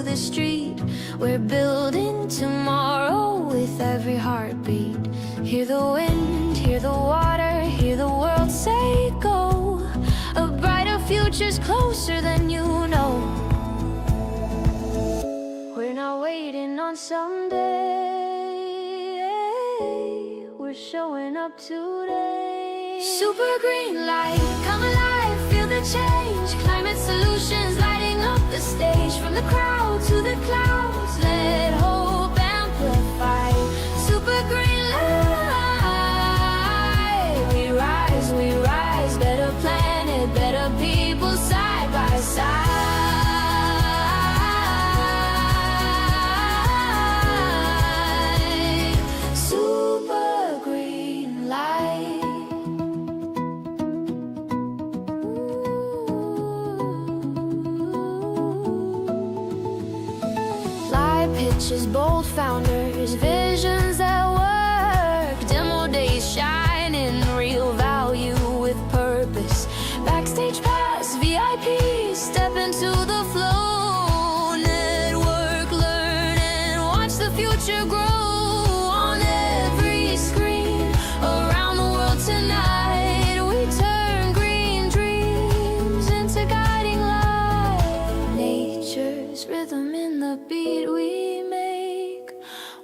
the street. We're building tomorrow with every heartbeat. Hear the wind, hear the water, hear the world say go. A brighter future's closer than you know. We're not waiting on someday, we're showing up today. Super green light, come alive, feel the change. Climate solutions lighting up the stage. From the crowd to the clouds, let hope amplify. Super green light, we rise, better planet, better people, side by side. Super green light. Live pitches, bold founders, visions that work. Demo days shining, real value with purpose. Backstage pass, VIP, step into the flow. Network, learn, and watch the future grow. On every screen, around the world tonight, we turn green dreams into guiding light. Nature's rhythm in the beat we make.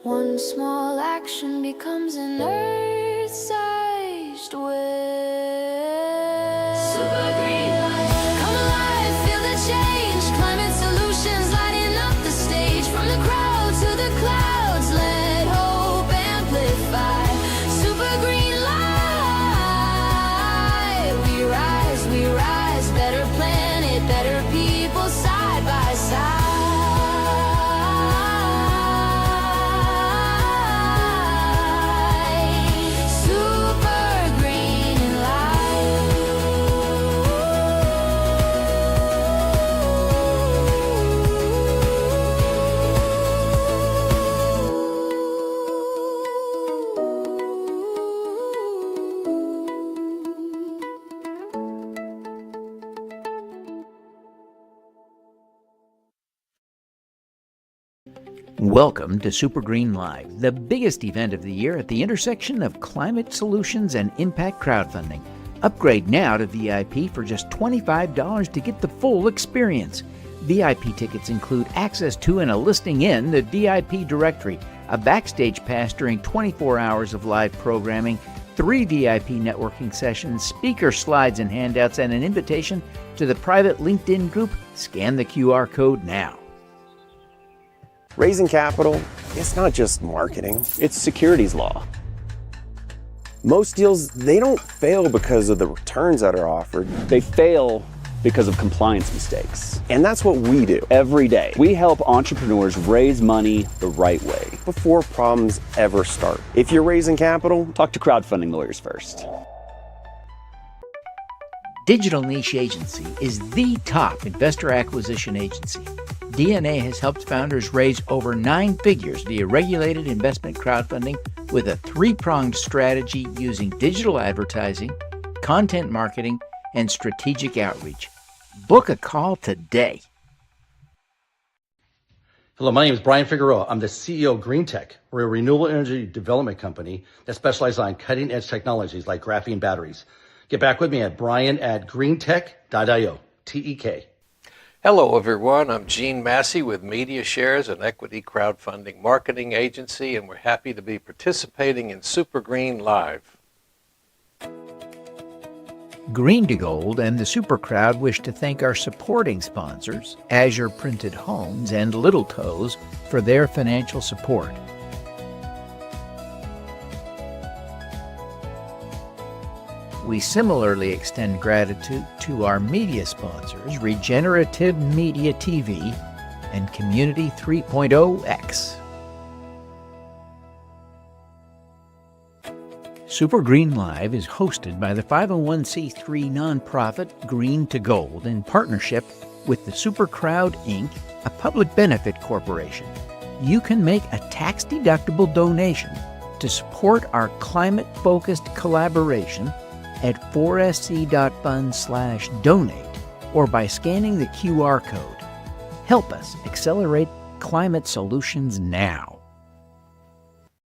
One small action becomes an earth-sized wave. Super green light, come alive, feel the change. Climate solutions lighting up the stage. From the crowd to the clouds, let hope amplify. Super green light, we rise, better planet, better people, side by side. Super green Welcome to SuperGreen Live, the biggest event of the year at the intersection of climate solutions and impact crowdfunding. Upgrade now to VIP for just $25 to get the full experience. VIP tickets include access to and a listing in the VIP directory, a backstage pass during 24 hours of live programming, 3 VIP networking sessions, speaker slides and handouts, and an invitation to the private LinkedIn group. Scan the QR code now. Raising capital, it's not just marketing, it's securities law. Most deals, they don't fail because of the returns that are offered. They fail because of compliance mistakes. And that's what we do Every day, we help entrepreneurs raise money the right way. before problems ever start. If you're raising capital, Talk to crowdfunding lawyers first. Digital Niche Agency is the top investor acquisition agency. DNA has helped founders raise over 9 figures via regulated investment crowdfunding with a 3-pronged strategy using digital advertising, content marketing, and strategic outreach. Book a call today. Hello, my name is Brian Figueroa. I'm the CEO of Green Tech. We're a renewable energy development company that specializes on cutting-edge technologies like graphene batteries. Get back with me at brian@greentech.io, TEK. Hello, everyone. I'm Gene Massey with Media Shares, an equity crowdfunding marketing agency, and we're happy to be participating in SuperGreen Live. Green to Gold and the Super Crowd wish to thank our supporting sponsors, Azure Printed Homes and Little Toes, for their financial support. We similarly extend gratitude to our media sponsors, Regenerative Media TV and Community 3.0X. SuperGreen Live is hosted by the 501c3 nonprofit Green to Gold in partnership with the Super Crowd, Inc., a public benefit corporation. You can make a tax-deductible donation to support our climate-focused collaboration at 4sc.fund/donate or by scanning the QR code. Help us accelerate climate solutions now.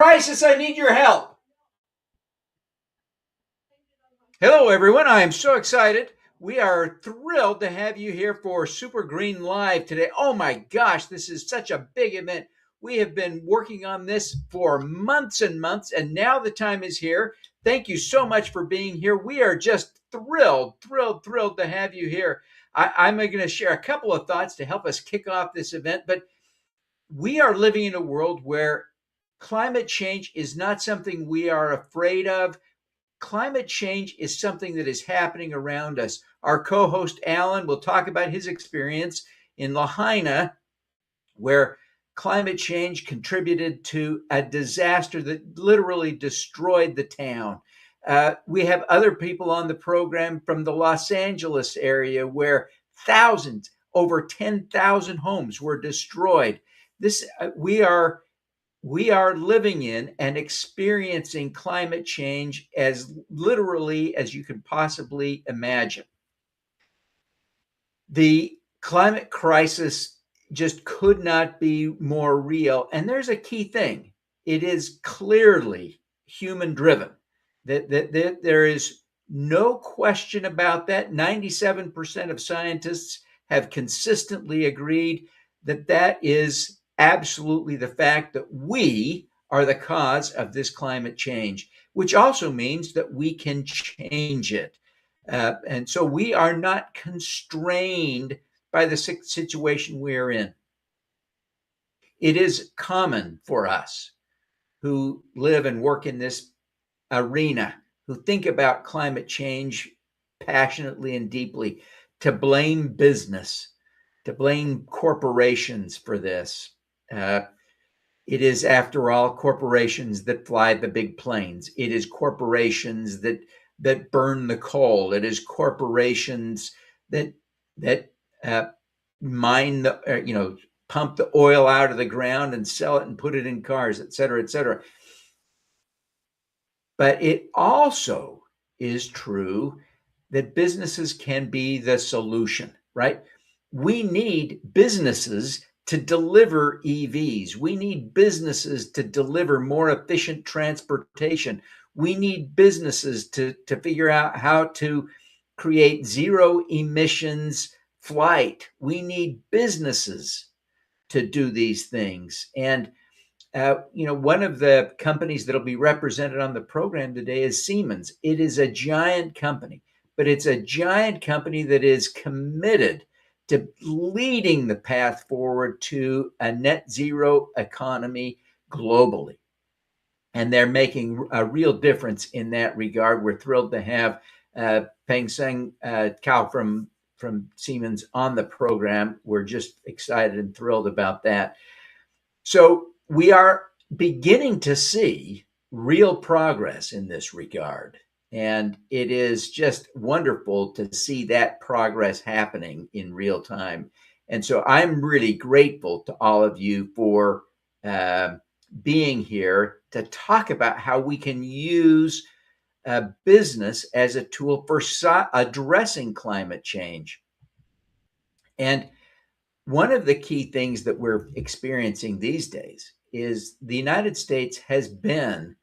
Crisis, I need your help. Hello, everyone. I am so excited. We are thrilled to have you here for SuperGreen Live today. Oh my gosh, this is such a big event. We have been working on this for months and months, and now the time is here. Thank you so much for being here. We are just thrilled to have you here. I'm going to share a couple of thoughts to help us kick off this event, but we are living in a world where climate change is not something we are afraid of. Climate change is something that is happening around us. Our co-host Alan will talk about his experience in Lahaina, where climate change contributed to a disaster that literally destroyed the town. We have other people on the program from the Los Angeles area where thousands, over 10,000 homes were destroyed. We are living in and experiencing climate change as literally as you can possibly imagine. The climate crisis just could not be more real. And there's a key thing. It is clearly human driven. That there is no question about that. 97% of scientists have consistently agreed that that is absolutely the fact, that we are the cause of this climate change, which also means that we can change it. And so we are not constrained by the situation we are in. It is common for us who live and work in this arena, who think about climate change passionately and deeply, to blame business, to blame corporations for this. It is, after all, corporations that fly the big planes. It is corporations that burn the coal. It is corporations that mine the pump the oil out of the ground and sell it and put it in cars, et cetera, et cetera. But it also is true that businesses can be the solution, right? We need businesses to deliver EVs. We need businesses to deliver more efficient transportation. We need businesses to figure out how to create zero emissions flight. We need businesses to do these things. And one of the companies that'll be represented on the program today is Siemens. It is a giant company, but it's a giant company that is committed to leading the path forward to a net zero economy globally. And they're making a real difference in that regard. We're thrilled to have Peng Seng Cao from Siemens on the program. We're just excited and thrilled about that. So we are beginning to see real progress in this regard. And it is just wonderful to see that progress happening in real time. And so I'm really grateful to all of you for being here to talk about how we can use business as a tool for addressing climate change. And one of the key things that we're experiencing these days is the United States has been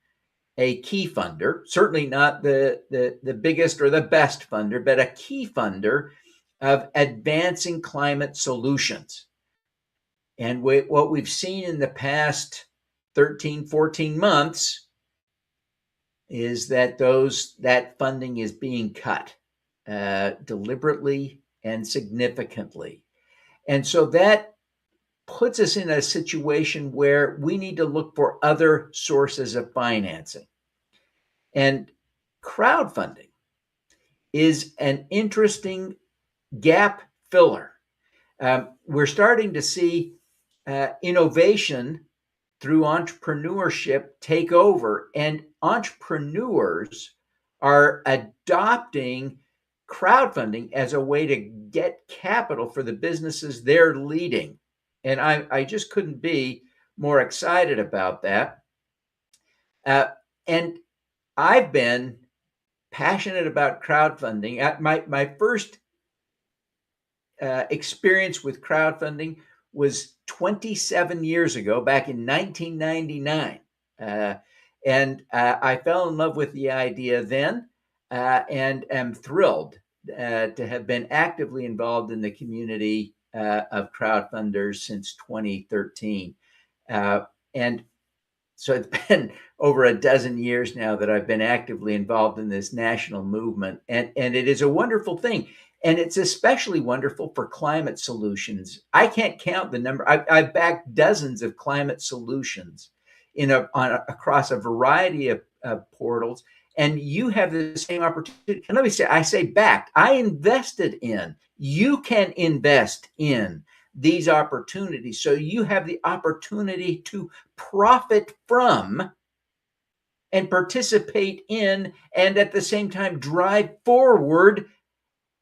a key funder, certainly not the biggest or the best funder, but a key funder of advancing climate solutions. And what we've seen in the past 13, 14 months is that that funding is being cut deliberately and significantly. And so that puts us in a situation where we need to look for other sources of financing. And crowdfunding is an interesting gap filler. We're starting to see innovation through entrepreneurship take over, and entrepreneurs are adopting crowdfunding as a way to get capital for the businesses they're leading. And I just couldn't be more excited about that. And I've been passionate about crowdfunding. My first experience with crowdfunding was 27 years ago, back in 1999. I fell in love with the idea then and am thrilled to have been actively involved in the community of crowdfunders since 2013. And so it's been over a dozen years now that I've been actively involved in this national movement. And it is a wonderful thing. And it's especially wonderful for climate solutions. I can't count the number. I've backed dozens of climate solutions across a variety of portals. And you have the same opportunity. And let me say, I say backed. I invested in. You can invest in these opportunities. So you have the opportunity to profit from and participate in, and at the same time drive forward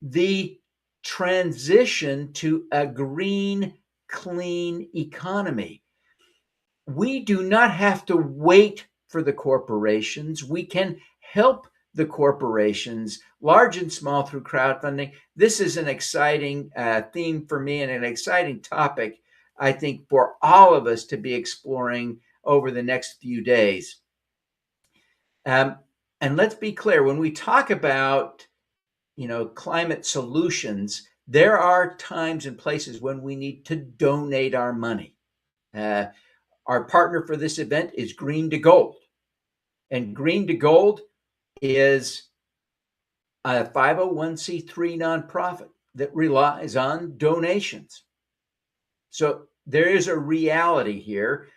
the transition to a green, clean economy. We do not have to wait for the corporations. We can help the corporations, large and small, through crowdfunding. This is an exciting theme for me and an exciting topic, I think, for all of us to be exploring over the next few days. And let's be clear, when we talk about, climate solutions, there are times and places when we need to donate our money. Our partner for this event is Green to Gold. And Green to Gold is a 501c3 nonprofit that relies on donations. So there is a reality here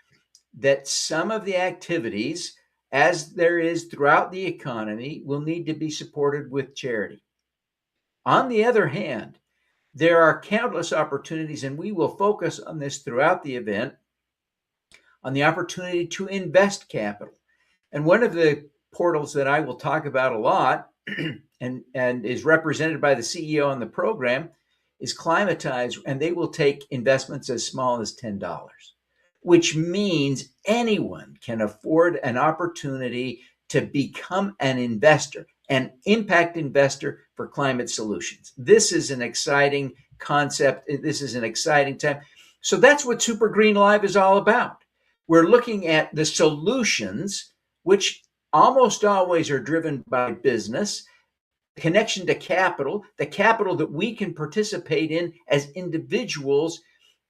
that some of the activities, as there is throughout the economy, will need to be supported with charity. On the other hand, there are countless opportunities, and we will focus on this throughout the event, on the opportunity to invest capital. And one of the portals that I will talk about a lot and is represented by the CEO on the program is Climatize, and they will take investments as small as $10, which means anyone can afford an opportunity to become an investor, an impact investor for climate solutions. This is an exciting concept. This is an exciting time. So that's what Super Green Live is all about. We're looking at the solutions, which almost always are driven by business, connection to capital, the capital that we can participate in as individuals,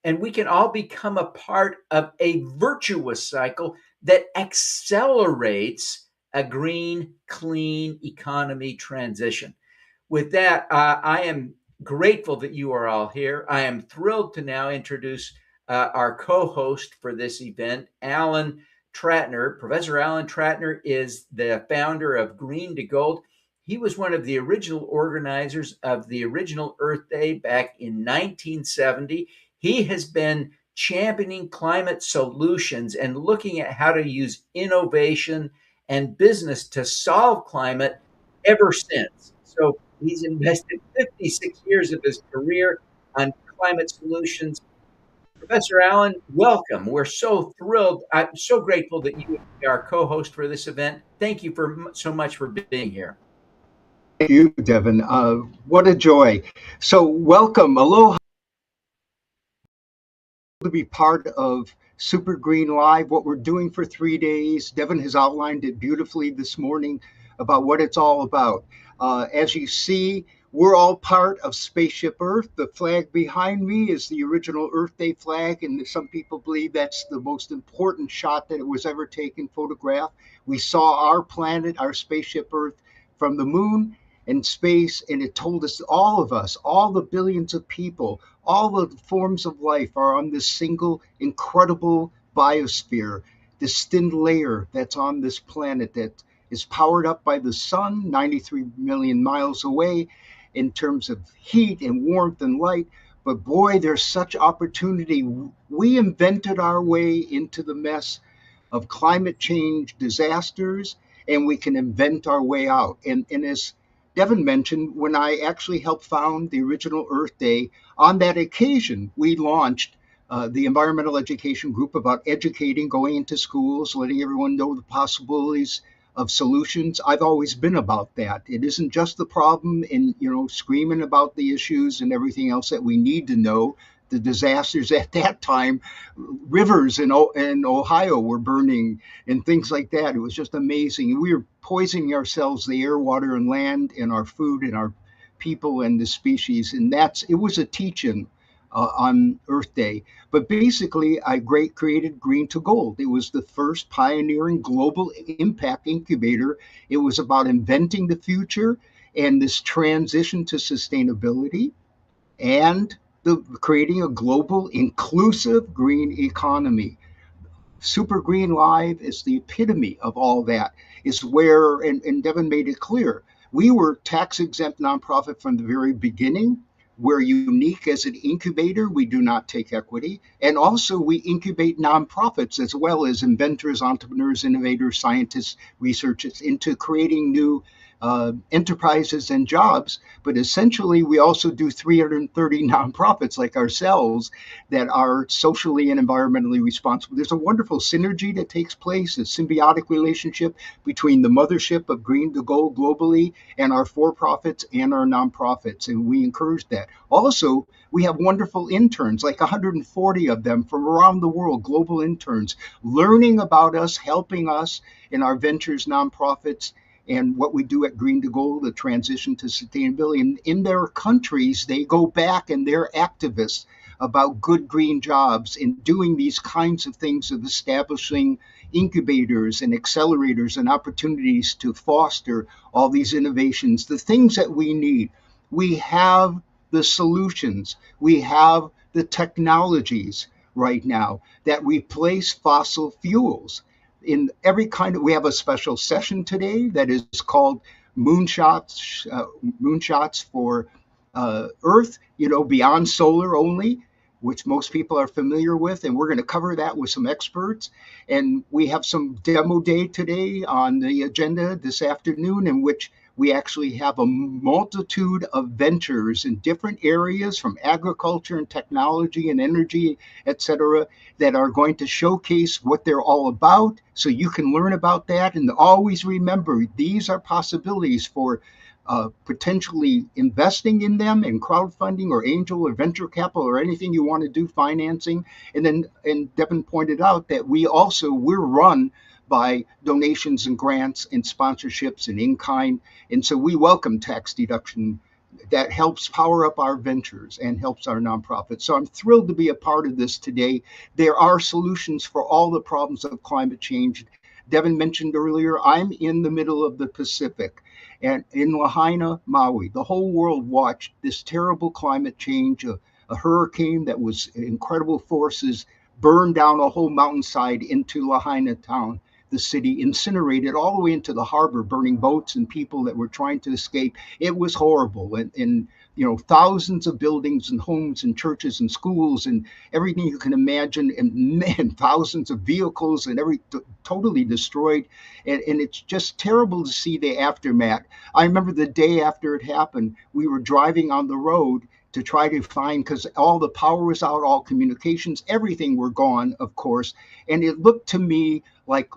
and we can all become a part of a virtuous cycle that accelerates a green, clean economy transition. With that, I am grateful that you are all here. I am thrilled to now introduce our co-host for this event, Alan Tratner. Professor Alan Tratner is the founder of Green to Gold. He was one of the original organizers of the original Earth Day back in 1970. He has been championing climate solutions and looking at how to use innovation and business to solve climate ever since. So he's invested 56 years of his career on climate solutions. Professor Allen, welcome. We're so thrilled. I'm so grateful that you are our co-host for this event. Thank you so much for being here. Thank you, Devin. What a joy. So welcome. Aloha. To be part of Super Green Live, what we're doing for 3 days. Devin has outlined it beautifully this morning about what it's all about. As you see, we're all part of Spaceship Earth. The flag behind me is the original Earth Day flag, and some people believe that's the most important shot that it was ever taken, photographed. We saw our planet, our Spaceship Earth, from the moon and space, and it told us, all of us, all the billions of people, all the forms of life are on this single incredible biosphere, this thin layer that's on this planet that is powered up by the sun 93 million miles away in terms of heat and warmth and light. But boy, there's such opportunity. We invented our way into the mess of climate change disasters, and we can invent our way out. And as Devin mentioned, when I actually helped found the original Earth Day, on that occasion, we launched the environmental education group about educating, going into schools, letting everyone know the possibilities of solutions. I've always been about that. It isn't just the problem in, screaming about the issues and everything else that we need to know. The disasters at that time, rivers in Ohio were burning and things like that. It was just amazing. We were poisoning ourselves, the air, water, and land, and our food and our people and the species. And it was a teach-in on Earth Day. But basically, I created Green to Gold. It was the first pioneering global impact incubator. It was about inventing the future and this transition to sustainability and creating a global inclusive green economy. Super Green Live is the epitome of all that. Is where, and Devin made it clear, we were tax exempt nonprofit from the very beginning. We're unique as an incubator. We do not take equity. And also, we incubate nonprofits as well as inventors, entrepreneurs, innovators, scientists, researchers into creating new enterprises and jobs. But essentially, we also do 330 nonprofits like ourselves that are socially and environmentally responsible. There's a wonderful synergy that takes place, a symbiotic relationship between the mothership of Green to Gold globally and our for-profits and our nonprofits, and we encourage that. Also, we have wonderful interns, like 140 of them from around the world, global interns, learning about us, helping us in our ventures, nonprofits, and what we do at Green to Gold, the transition to sustainability. And in their countries, they go back and they're activists about good green jobs and doing these kinds of things of establishing incubators and accelerators and opportunities to foster all these innovations, the things that we need. We have the solutions. We have the technologies right now that replace fossil fuels. In every kind of, we have a special session today that is called Moonshots, Moonshots for Earth, beyond solar only, which most people are familiar with. And we're going to cover that with some experts. And we have some demo day today on the agenda this afternoon, in which we actually have a multitude of ventures in different areas from agriculture and technology and energy, et cetera, that are going to showcase what they're all about. So you can learn about that. And always remember, these are possibilities for potentially investing in them in crowdfunding or angel or venture capital or anything you want to do, financing. And Devin pointed out that we're run by donations and grants and sponsorships and in-kind. And so we welcome tax deduction that helps power up our ventures and helps our nonprofits. So I'm thrilled to be a part of this today. There are solutions for all the problems of climate change. Devin mentioned earlier, I'm in the middle of the Pacific and in Lahaina, Maui. The whole world watched this terrible climate change, a hurricane that was incredible forces, burned down a whole mountainside into Lahaina town, the city, incinerated all the way into the harbor, burning boats and people that were trying to escape. It was horrible. And thousands of buildings and homes and churches and schools and everything you can imagine, and thousands of vehicles and totally destroyed. And it's just terrible to see the aftermath. I remember the day after it happened, we were driving on the road to try to find, because all the power was out, all communications, everything were gone, of course. And it looked to me like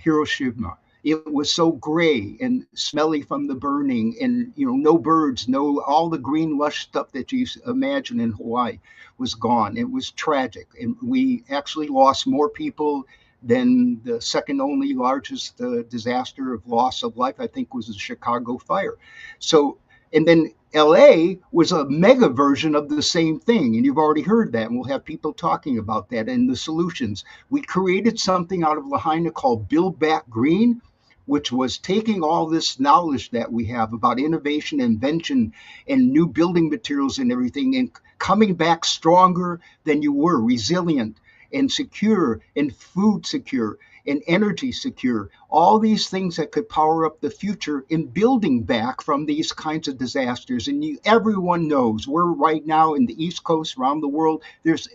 Hiroshima. It was so gray and smelly from the burning, and no birds, all the green lush stuff that you imagine in Hawaii was gone. It was tragic, and we actually lost more people than the second only largest disaster of loss of life, I think, was the Chicago fire. So, and then LA was a mega version of the same thing. And you've already heard that. And we'll have people talking about that and the solutions. We created something out of Lahaina called Build Back Green, which was taking all this knowledge that we have about innovation, invention, and new building materials and everything, and coming back stronger than you were, resilient and secure and food secure and energy secure, all these things that could power up the future in building back from these kinds of disasters. And everyone knows we're right now in the East Coast, around the world, there's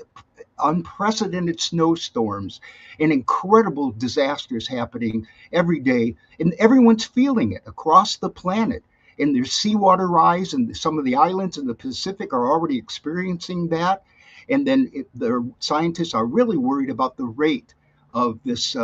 unprecedented snowstorms and incredible disasters happening every day. And everyone's feeling it across the planet. And there's seawater rise, and some of the islands in the Pacific are already experiencing that. And then the scientists are really worried about the rate of this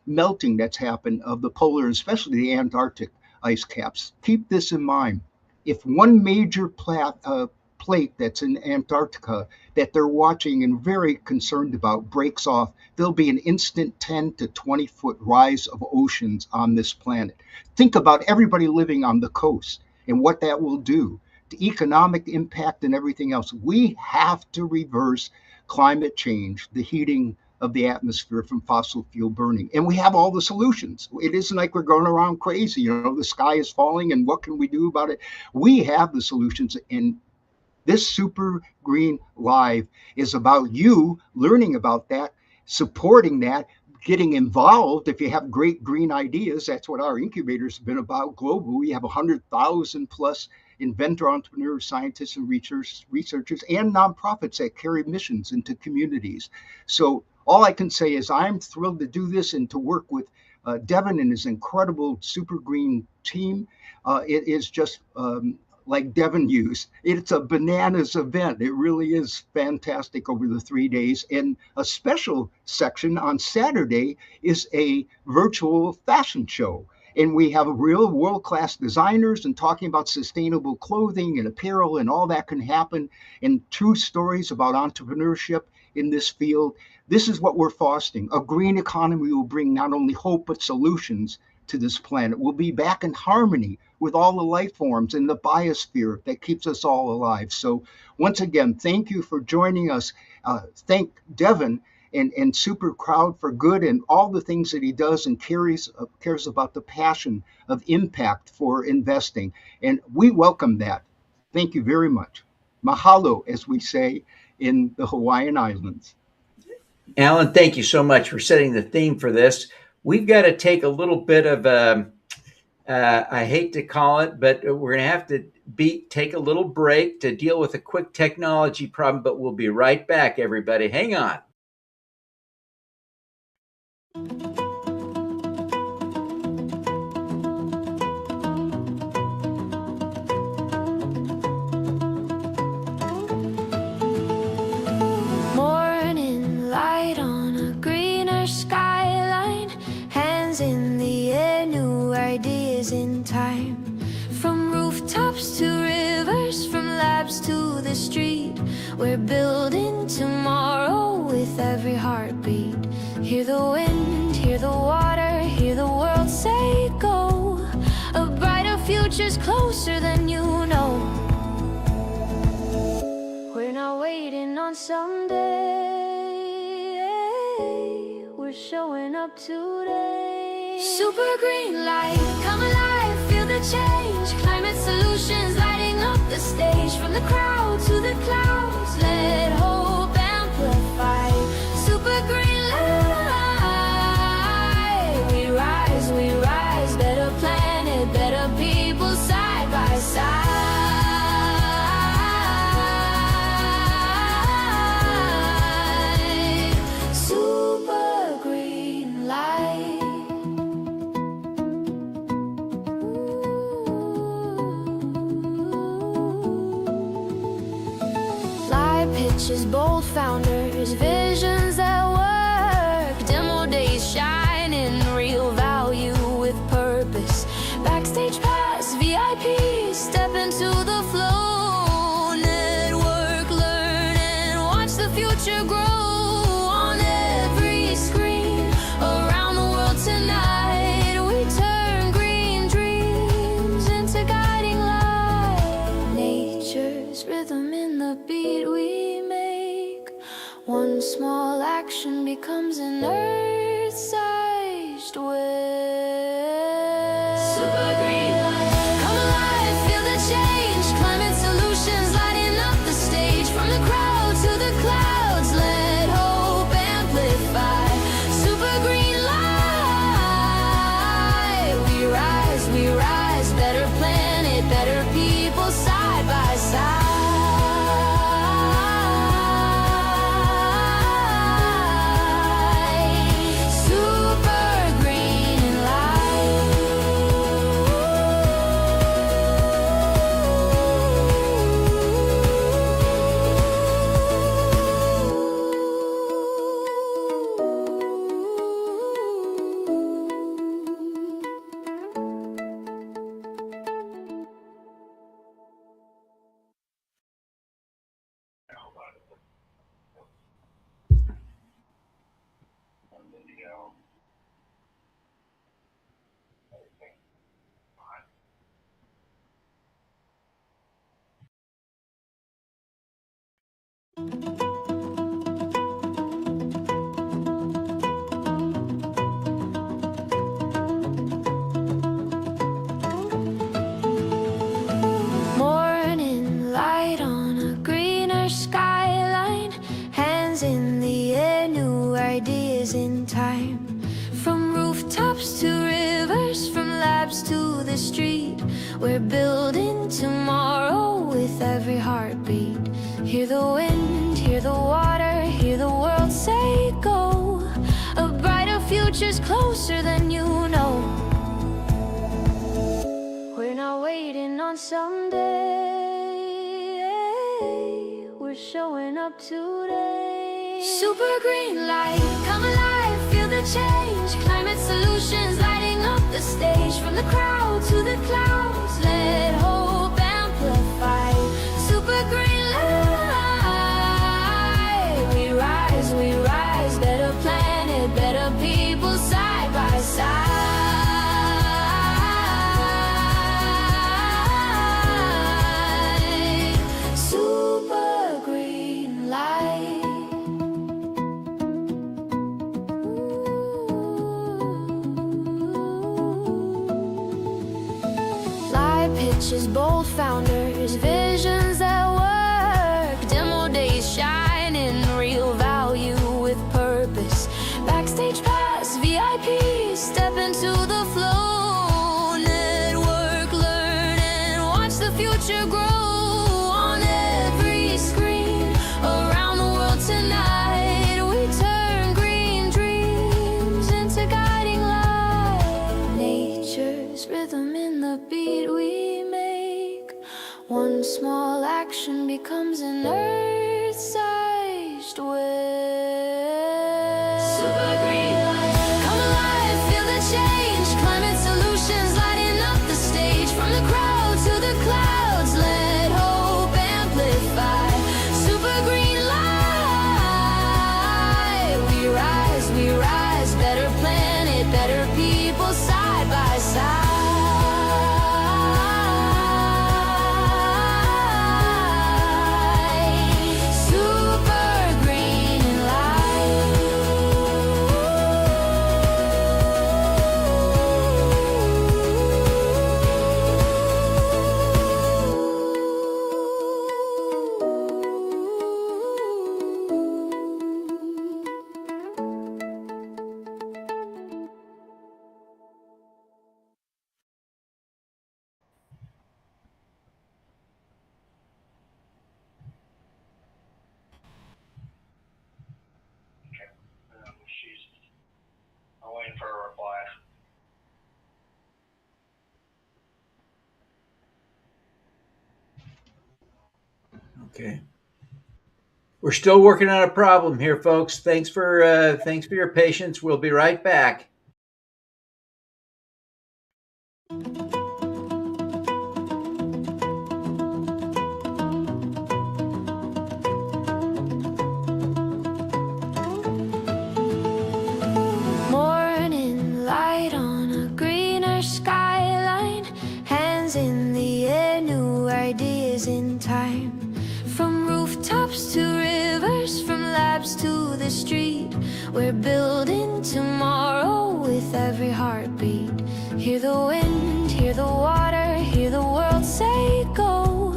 melting that's happened of the polar, especially the Antarctic ice caps. Keep this in mind. If one major plate that's in Antarctica that they're watching and very concerned about breaks off, there'll be an instant 10 to 20 foot rise of oceans on this planet. Think about everybody living on the coast and what that will do, the economic impact and everything else. We have to reverse climate change, the heating of the atmosphere from fossil fuel burning. And we have all the solutions. It isn't like we're going around crazy, the sky is falling and what can we do about it? We have the solutions. And this Super Green Live is about you learning about that, supporting that, getting involved. If you have great green ideas, that's what our incubators have been about globally. We have 100,000 plus inventor, entrepreneurs, scientists, and researchers, and nonprofits that carry missions into communities. So all I can say is I'm thrilled to do this and to work with Devin and his incredible Super Green team. It is just like Devin used. It's a bananas event. It really is fantastic over the 3 days. And a special section on Saturday is a virtual fashion show. And we have real world-class designers and talking about sustainable clothing and apparel and all that can happen, and true stories about entrepreneurship in this field. This is what we're fostering. A green economy will bring not only hope, but solutions to this planet. We'll be back in harmony with all the life forms in the biosphere that keeps us all alive. So once again, thank you for joining us. Thank Devin and Super Crowd for Good and all the things that he does and cares about the passion of impact for investing. And we welcome that. Thank you very much. Mahalo, as we say in the Hawaiian Islands. Alan, thank you so much for setting the theme for this. We've got to take a little bit of I hate to call it, but we're going to have to take a little break to deal with a quick technology problem, but we'll be right back, everybody. Hang on. Morning light on a greener skyline, hands in the air, new ideas in time. From rooftops to rivers, from labs to the street, we're building tomorrow with every heartbeat. Hear the wind, hear the water, hear the world say go. A brighter future's closer than you know. We're not waiting on someday, we're showing up today. Super green light, come alive, feel the change. Climate solutions lighting up the stage. From the crowd to the clouds, let hope amplify. Super green light, we rise, better planet, better people, side by side. Super green light. Live pitches, bold founders, visions that work. Demo days shining, real value with purpose. Backstage pass, VIP, step into the flow. Network, learn, and watch the future grow. On every screen, around the world tonight, we turn green dreams into guiding light. Nature's rhythm in the beat we make. One small action becomes an earth-sized wave. Super green light, come alive, feel the change. Climate solutions lighting up the stage. From the crowd to the clouds, let hope amplify. Super green light, we rise, better planet, better people, side by side. Super green Morning light on a greener skyline, hands in the air, new ideas in time. From rooftops to rivers, from labs to the street, we're building tomorrow with every heartbeat. Hear the wind, hear the water, hear the world say go. A brighter future's closer than you know. We're not waiting on someday, we're showing up today. Super green light, come alive, feel the change. Climate solutions lighting up the stage. From the crowd to the clouds, let hope amplify. Super green light, we rise, better planet, better people, side by side. Super green light. Live pitches, bold founders, visions that work. Demo days shining, real value with purpose. Backstage pass, VIP, step into the flow. Network, learn and watch the future grow. On every screen around the world tonight, we turn green dreams into guiding light. Nature's rhythm in the beat we make. One small action becomes an earth-sized wave. Super green light, come alive, feel the change. Climate solutions lighting up the stage. From the crowd to the clouds, let hope amplify. Super green light, we rise, better planet, better people, side by side. Super green I'm waiting for a reply. Okay. We're still working on a problem here, folks. Thanks for your patience. We'll be right back. Morning light on a greener skyline, hands in the air, new ideas in time. From rooftops to rivers, from labs to the street, we're building tomorrow with every heartbeat. Hear the wind, hear the water, hear the world say go.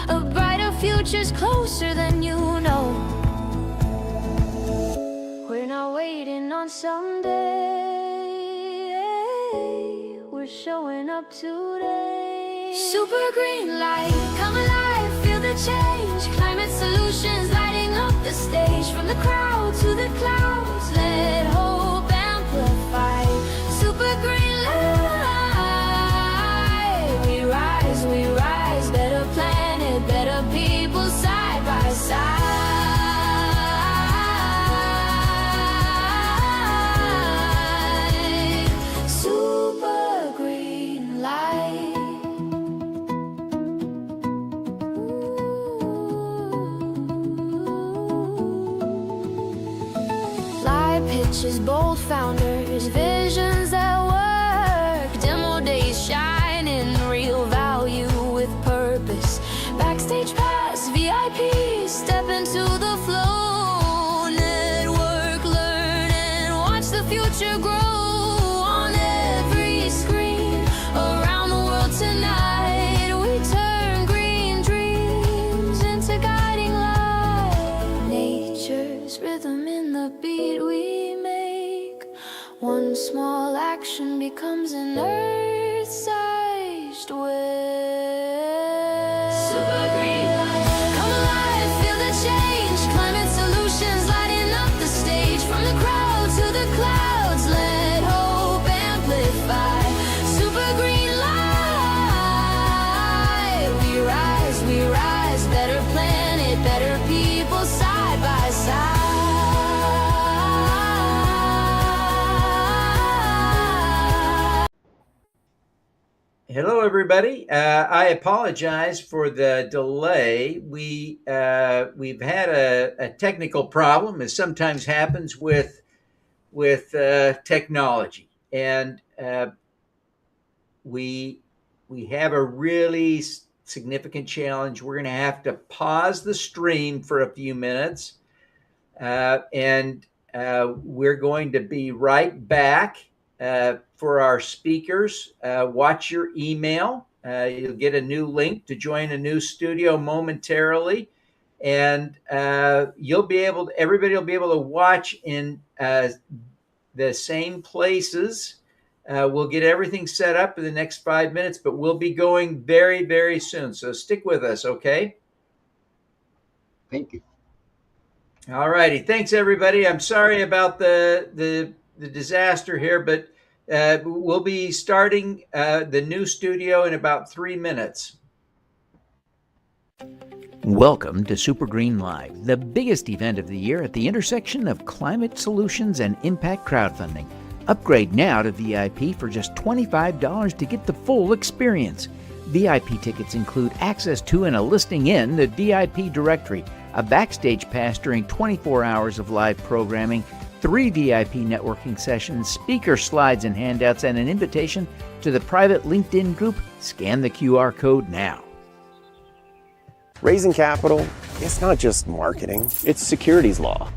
A brighter future's closer than you know. We're not waiting on someday, we're showing up today. Super green light, come alive, feel the change. Climate solutions lighting up the stage. From the crowd to the clouds, let hope amplify. Super green light, we rise, better planet, better people, side by side. Super green light. Live pitches, bold founders, visions that work. Demo days shining, real value with purpose. Backstage pass, VIP, step into the dreams and earth-sized wish. SuperGreen life. Come alive, feel the change. Climate solutions lighting up the stage. From the crowd to the clouds, let hope amplify. SuperGreen life. We rise, better planet, better people, side by side. Hello, everybody. I apologize for the delay. We've had a technical problem, as sometimes happens with technology, and we have a really significant challenge. We're going to have to pause the stream for a few minutes, and we're going to be right back. For our speakers, watch your email. You'll get a new link to join a new studio momentarily, and everybody will be able to watch in the same places. We'll get everything set up in the next 5 minutes, but we'll be going very, very soon. So stick with us, okay? Thank you. All righty. Thanks, everybody. I'm sorry about the disaster here, but we'll be starting the new studio in about 3 minutes. Welcome to SuperGreen Live, the biggest event of the year at the intersection of climate solutions and impact crowdfunding. Upgrade now to VIP for just $25 to get the full experience. VIP tickets include access to and a listing in the VIP directory, a backstage pass during 24 hours of live programming, 3 VIP networking sessions, speaker slides and handouts, and an invitation to the private LinkedIn group. Scan the QR code now. Raising capital, it's not just marketing, it's securities law.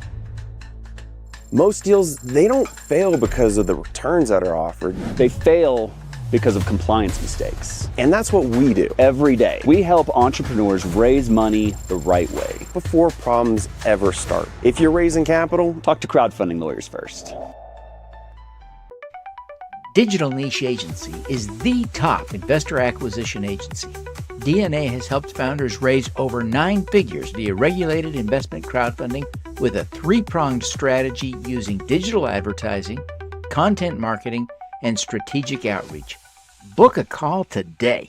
Most deals, they don't fail because of the returns that are offered. They fail because of compliance mistakes. And that's what we do Every day, we help entrepreneurs raise money the right way. before problems ever start. If you're raising capital, Talk to crowdfunding lawyers first. Digital Niche Agency is the top investor acquisition agency. DNA has helped founders raise over 9 figures via regulated investment crowdfunding with a 3-pronged strategy using digital advertising, content marketing, and strategic outreach. Book a call today.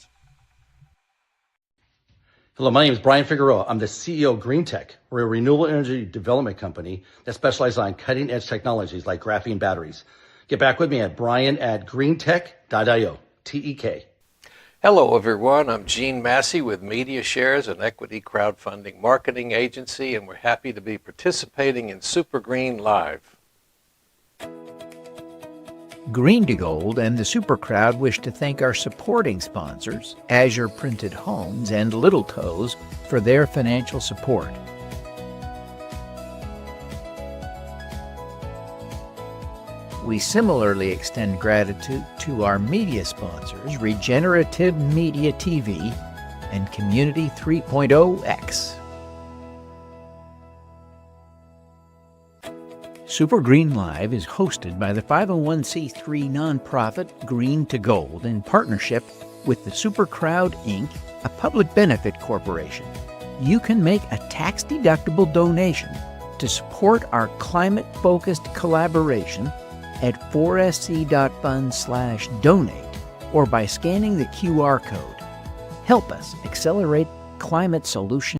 Hello, my name is Brian Figueroa. I'm the CEO of Green Tech. We're a renewable energy development company that specializes on cutting-edge technologies like graphene batteries. Get back with me at brian@greentech.io, TEK. Hello, everyone. I'm Gene Massey with Media Shares, an equity crowdfunding marketing agency, and we're happy to be participating in SuperGreen Live. Green to Gold and the Super Crowd wish to thank our supporting sponsors, Azure Printed Homes and Little Toes, for their financial support. We similarly extend gratitude to our media sponsors, Regenerative Media TV and Community 3.0X. SuperGreen Live is hosted by the 501c3 nonprofit Green to Gold in partnership with the Super Crowd, Inc., a public benefit corporation. You can make a tax-deductible donation to support our climate-focused collaboration at 4sc.fund/donate or by scanning the QR code. Help us accelerate climate solutions.